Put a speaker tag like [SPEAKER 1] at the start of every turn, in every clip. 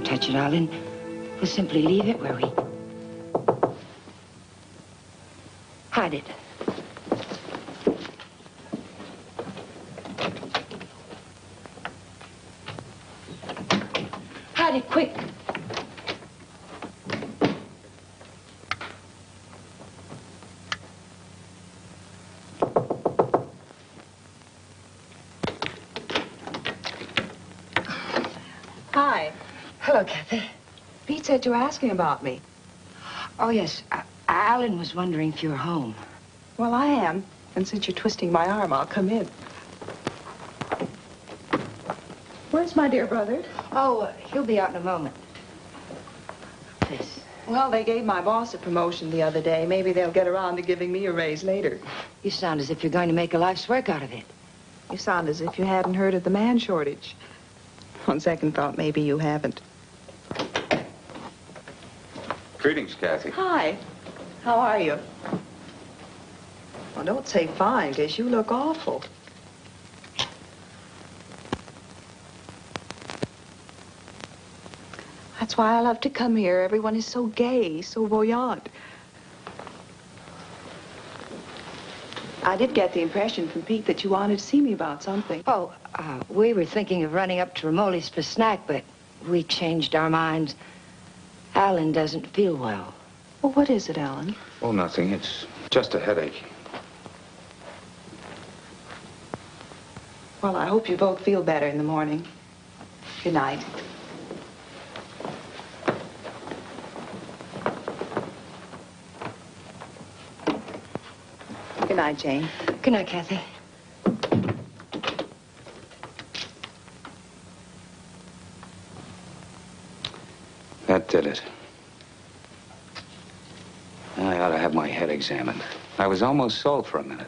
[SPEAKER 1] won't touch it, Alan. We'll simply leave it where we... Hide it. Hide it, quick.
[SPEAKER 2] Hi.
[SPEAKER 1] Hello, Kathy.
[SPEAKER 2] Pete said you were asking about me.
[SPEAKER 1] Oh, yes. Alan was wondering if you were home.
[SPEAKER 2] Well, I am. And since you're twisting my arm, I'll come in. Where's my dear brother?
[SPEAKER 1] Oh, he'll be out in a moment. This.
[SPEAKER 2] Well, they gave my boss a promotion the other day. Maybe they'll get around to giving me a raise later.
[SPEAKER 1] You sound as if you're going to make a life's work out of it.
[SPEAKER 2] You sound as if you hadn't heard of the man shortage. On second thought, maybe you haven't.
[SPEAKER 3] Greetings, Kathy.
[SPEAKER 2] Hi. How are you? Well, don't say fine, because you look awful. That's why I love to come here. Everyone is so gay, so buoyant. I did get the impression from Pete that you wanted to see me about something.
[SPEAKER 1] Oh, we were thinking of running up to Ramoli's for snack, but we changed our minds. Alan doesn't feel well.
[SPEAKER 2] Well, what is it, Alan?
[SPEAKER 3] Oh, nothing. It's just a headache.
[SPEAKER 2] Well, I hope you both feel better in the morning. Good night. Good night, Jane.
[SPEAKER 1] Good night, Kathy.
[SPEAKER 3] That did it. I ought to have my head examined. I was almost sold for a minute.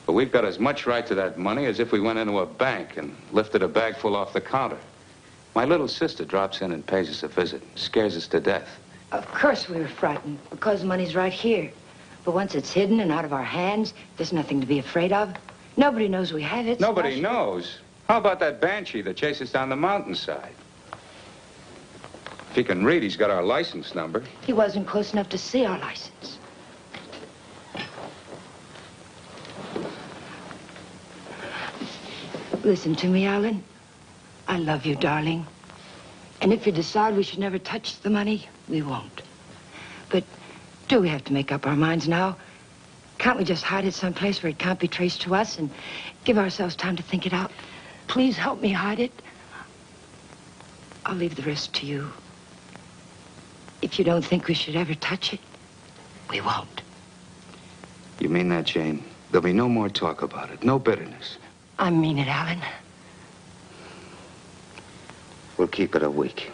[SPEAKER 3] But we've got as much right to that money as if we went into a bank and lifted a bag full off the counter. My little sister drops in and pays us a visit. Scares us to death.
[SPEAKER 1] Of course we were frightened, because money's right here. But once it's hidden and out of our hands, there's nothing to be afraid of. Nobody knows we have it.
[SPEAKER 3] Nobody knows. How about that banshee that chased us down the mountainside? If he can read, he's got our license number.
[SPEAKER 1] He wasn't close enough to see our license. Listen to me, Alan. I love you, darling. And if you decide we should never touch the money, we won't. But do we have to make up our minds now? Can't we just hide it someplace where it can't be traced to us and give ourselves time to think it out? Please help me hide it. I'll leave the rest to you. If you don't think we should ever touch it, we won't.
[SPEAKER 3] You mean that, Jane? There'll be no more talk about it. No bitterness.
[SPEAKER 1] I mean it, Alan.
[SPEAKER 3] We'll keep it a week.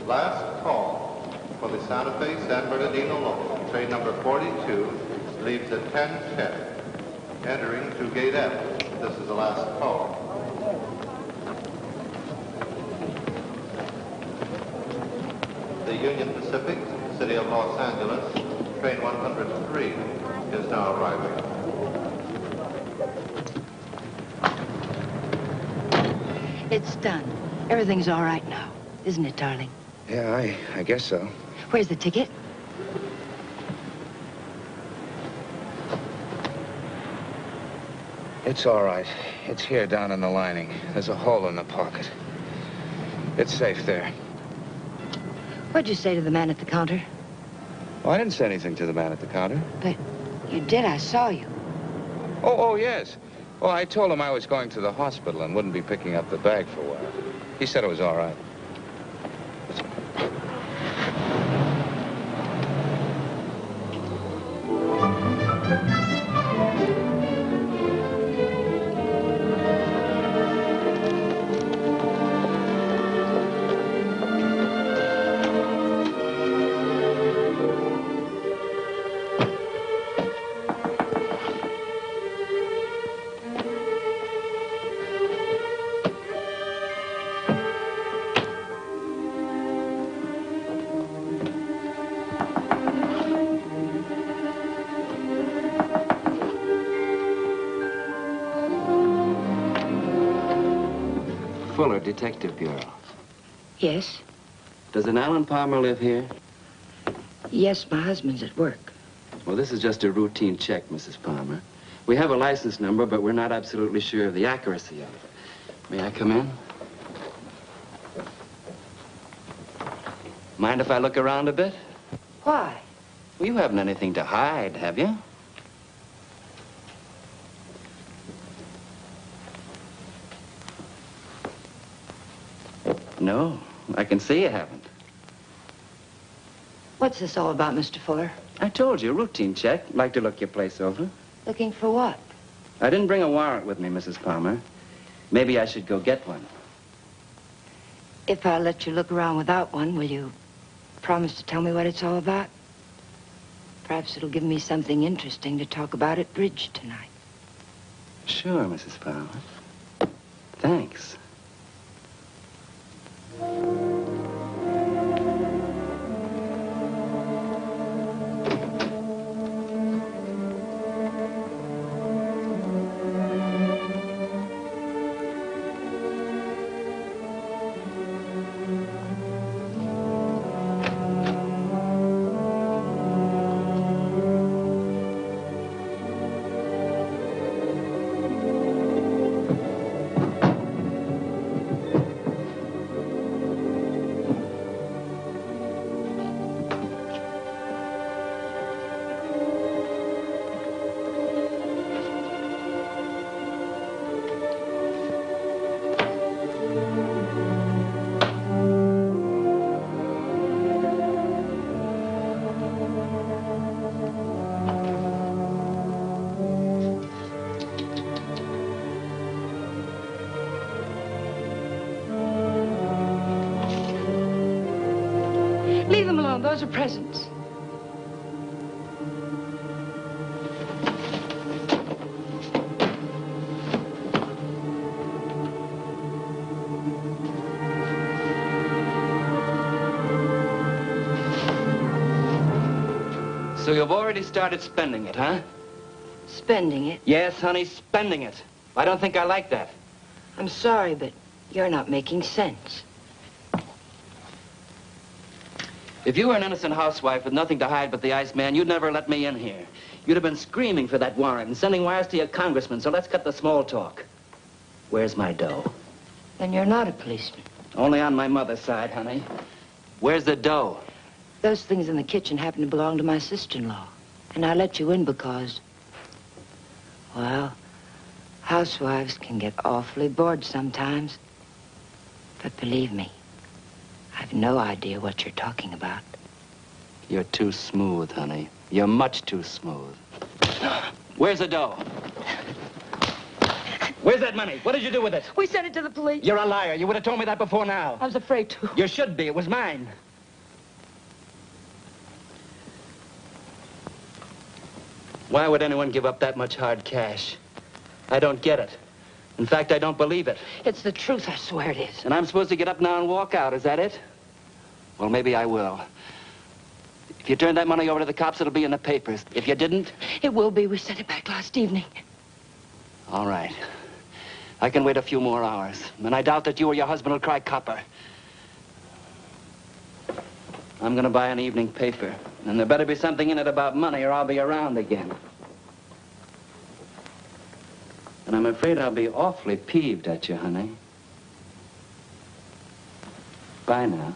[SPEAKER 4] Last call for the Santa Fe San Bernardino local. Train number 42 leaves at 10:10, entering to Gate F. This is the last call. The Union Pacific, City of Los Angeles, train 103 is now arriving.
[SPEAKER 1] It's done. Everything's all right now, isn't it, darling?
[SPEAKER 3] Yeah, I guess so.
[SPEAKER 1] Where's the ticket?
[SPEAKER 3] It's all right. It's here down in the lining. There's a hole in the pocket. It's safe there.
[SPEAKER 1] What'd you say to the man at the counter?
[SPEAKER 3] Well, I didn't say anything to the man at the counter.
[SPEAKER 1] But you did. I saw you.
[SPEAKER 3] Oh, yes. Well, I told him I was going to the hospital and wouldn't be picking up the bag for a while. He said it was all right.
[SPEAKER 5] Fuller, Detective Bureau.
[SPEAKER 1] Yes?
[SPEAKER 5] Does an Alan Palmer live here?
[SPEAKER 1] Yes, my husband's at work.
[SPEAKER 5] Well, this is just a routine check, Mrs. Palmer. We have a license number, but we're not absolutely sure of the accuracy of it. May I come in? Mind if I look around a bit?
[SPEAKER 1] Why?
[SPEAKER 5] Well, you haven't anything to hide, have you? No, I can see you haven't.
[SPEAKER 1] What's this all about, Mr. Fuller?
[SPEAKER 5] I told you, routine check. Like to look your place over.
[SPEAKER 1] Looking for what?
[SPEAKER 5] I didn't bring a warrant with me, Mrs. Palmer. Maybe I should go get one.
[SPEAKER 1] If I let you look around without one, will you promise to tell me what it's all about? Perhaps it'll give me something interesting to talk about at bridge tonight.
[SPEAKER 5] Sure, Mrs. Palmer. Thanks.
[SPEAKER 1] Leave them alone. Those are presents.
[SPEAKER 5] So you've already started spending it, huh?
[SPEAKER 1] Spending it.
[SPEAKER 5] Yes, honey, spending it. I don't think I like that.
[SPEAKER 1] I'm sorry, but you're not making sense.
[SPEAKER 5] If you were an innocent housewife with nothing to hide but the Iceman, you'd never let me in here. You'd have been screaming for that warrant and sending wires to your congressman, so let's cut the small talk. Where's my dough?
[SPEAKER 1] Then you're not a policeman.
[SPEAKER 5] Only on my mother's side, honey. Where's the dough?
[SPEAKER 1] Those things in the kitchen happen to belong to my sister-in-law. And I let you in because, well, housewives can get awfully bored sometimes. But believe me, I've no idea what you're talking about.
[SPEAKER 5] You're too smooth, honey. You're much too smooth. Where's the dough? Where's that money? What did you do with it?
[SPEAKER 1] We sent it to the police.
[SPEAKER 5] You're a liar. You would have told me that before now.
[SPEAKER 1] I was afraid to.
[SPEAKER 5] You should be. It was mine. Why would anyone give up that much hard cash? I don't get it. In fact, I don't believe it.
[SPEAKER 1] It's the truth, I swear it is.
[SPEAKER 5] And I'm supposed to get up now and walk out, is that it? Well, maybe I will. If you turn that money over to the cops, it'll be in the papers. If you didn't...
[SPEAKER 1] It will be. We sent it back last evening.
[SPEAKER 5] All right. I can wait a few more hours. And I doubt that you or your husband will cry copper. I'm gonna buy an evening paper. And there better be something in it about money or I'll be around again. And I'm afraid I'll be awfully peeved at you, honey. Bye now.